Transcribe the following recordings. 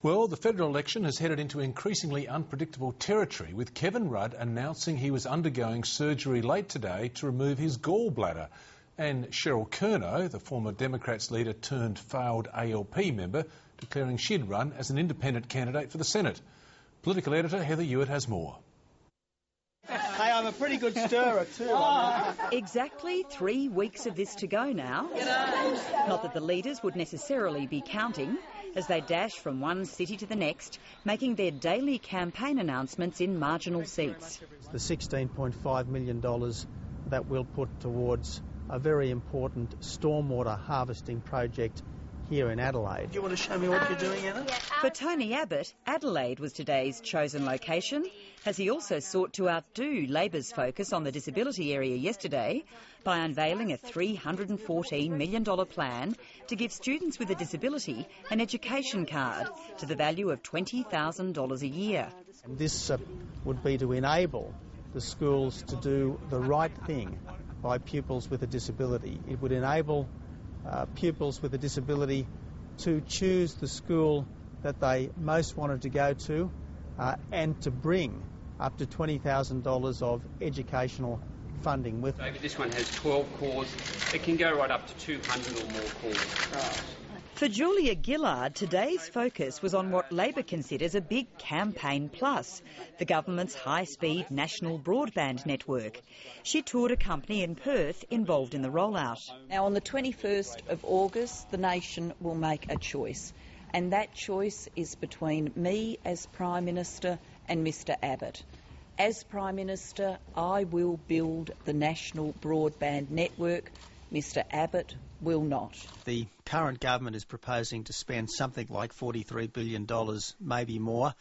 Well, the federal election has headed into increasingly unpredictable territory, with Kevin Rudd announcing he was undergoing surgery late today to remove his gallbladder. And Cheryl Curnow, the former Democrats leader turned failed ALP member, declaring she'd run as an independent candidate for the Senate. Political editor Heather Ewart has more. Hey, I'm a pretty good stirrer too. Exactly 3 weeks of this to go now. Not that the leaders would necessarily be counting, as they dash from one city to the next, making their daily campaign announcements in marginal seats. The $16.5 million that we'll put towards a very important stormwater harvesting project here in Adelaide. Do you want to show me what you're doing, Anna? For Tony Abbott, Adelaide was today's chosen location, as he also sought to outdo Labor's focus on the disability area yesterday by unveiling a $314 million plan to give students with a disability an education card to the value of $20,000 a year. And this would be to enable the schools to do the right thing by pupils with a disability. It would enable pupils with a disability to choose the school that they most wanted to go to and to bring up to $20,000 of educational funding with it. This one has 12 cores. It can go right up to 200 or more cores. For Julia Gillard, today's focus was on what Labor considers a big campaign plus, the government's high-speed national broadband network. She toured a company in Perth involved in the rollout. Now, on the 21st of August, the nation will make a choice, and that choice is between me as Prime Minister and Mr Abbott. As Prime Minister, I will build the national broadband network. Mr Abbott will not. The current government is proposing to spend something like $43 billion, maybe more,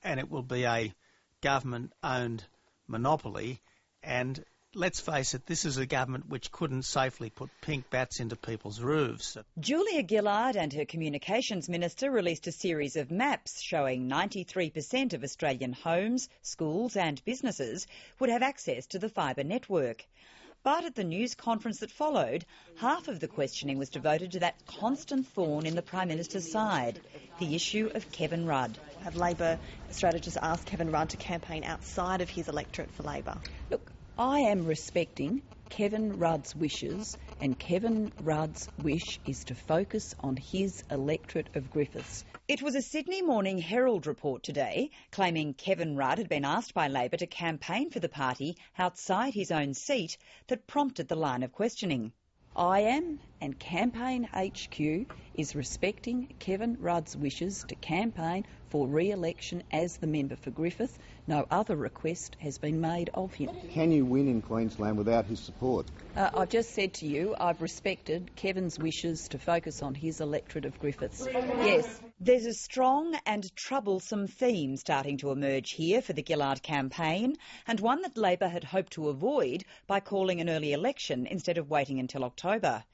and it will be a government-owned monopoly. And let's face it, this is a government which couldn't safely put pink bats into people's roofs. Julia Gillard and her Communications Minister released a series of maps showing 93% of Australian homes, schools and businesses would have access to the fibre network. But at the news conference that followed, half of the questioning was devoted to that constant thorn in the Prime Minister's side, the issue of Kevin Rudd. Have Labor strategists asked Kevin Rudd to campaign outside of his electorate for Labor? Look, I am respecting Kevin Rudd's wishes, and Kevin Rudd's wish is to focus on his electorate of Griffiths. It was a Sydney Morning Herald report today claiming Kevin Rudd had been asked by Labor to campaign for the party outside his own seat that prompted the line of questioning. I am, and Campaign HQ is respecting Kevin Rudd's wishes to campaign for re-election as the member for Griffith. No other request has been made of him. Can you win in Queensland without his support? I've just said to you, I've respected Kevin's wishes to focus on his electorate of Griffiths. Yes. There's a strong and troublesome theme starting to emerge here for the Gillard campaign, and one that Labor had hoped to avoid by calling an early election instead of waiting until October.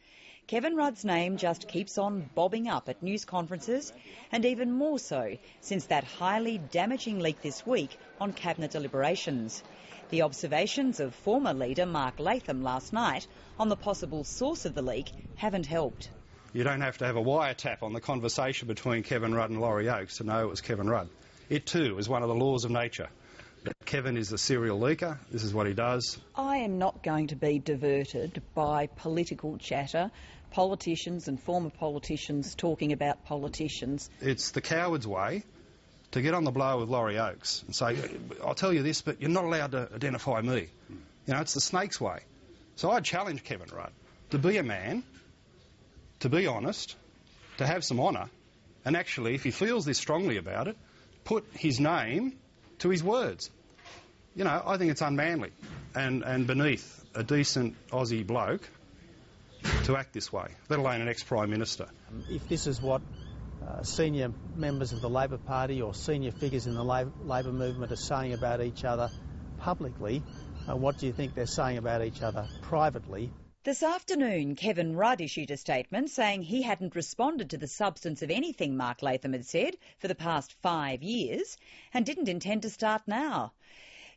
Kevin Rudd's name just keeps on bobbing up at news conferences, and even more so since that highly damaging leak this week on Cabinet deliberations. The observations of former leader Mark Latham last night on the possible source of the leak haven't helped. You don't have to have a wiretap on the conversation between Kevin Rudd and Laurie Oakes to know it was Kevin Rudd. It too is one of the laws of nature. Kevin is a serial leaker. This is what he does. I am not going to be diverted by political chatter, politicians and former politicians talking about politicians. It's the coward's way to get on the blower with Laurie Oakes and say, I'll tell you this, but you're not allowed to identify me. You know, it's the snake's way. So I challenge Kevin Rudd to be a man, to be honest, to have some honour, and actually, if he feels this strongly about it, put his name to his words. You know, I think it's unmanly and beneath a decent Aussie bloke to act this way, let alone an ex-Prime Minister. If this is what senior members of the Labor Party or senior figures in the Labor movement are saying about each other publicly, what do you think they're saying about each other privately? This afternoon, Kevin Rudd issued a statement saying he hadn't responded to the substance of anything Mark Latham had said for the past 5 years and didn't intend to start now.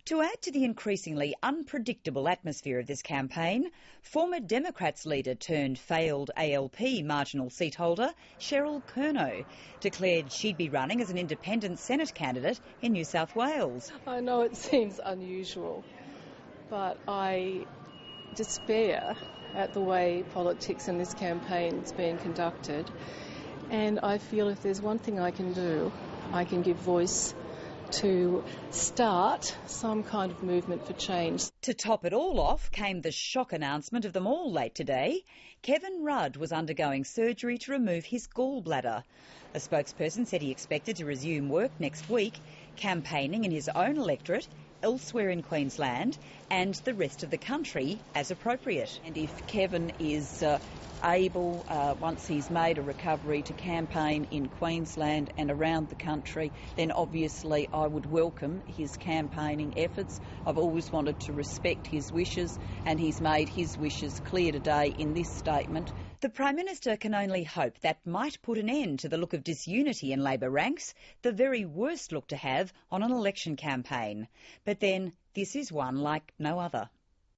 To add to the increasingly unpredictable atmosphere of this campaign, former Democrats leader turned failed ALP marginal seat holder Cheryl Curnow declared she'd be running as an independent Senate candidate in New South Wales. I know it seems unusual, but I despair at the way politics in this campaign is being conducted, and I feel if there's one thing I can do, I can give voice to start some kind of movement for change. To top it all off came the shock announcement of them all late today. Kevin Rudd was undergoing surgery to remove his gallbladder. A spokesperson said he expected to resume work next week, campaigning in his own electorate, elsewhere in Queensland and the rest of the country as appropriate. And if Kevin is able, once he's made a recovery, to campaign in Queensland and around the country, then obviously I would welcome his campaigning efforts. I've always wanted to respect his wishes, and he's made his wishes clear today in this statement. The Prime Minister can only hope that might put an end to the look of disunity in Labor ranks, the very worst look to have on an election campaign. But then, this is one like no other.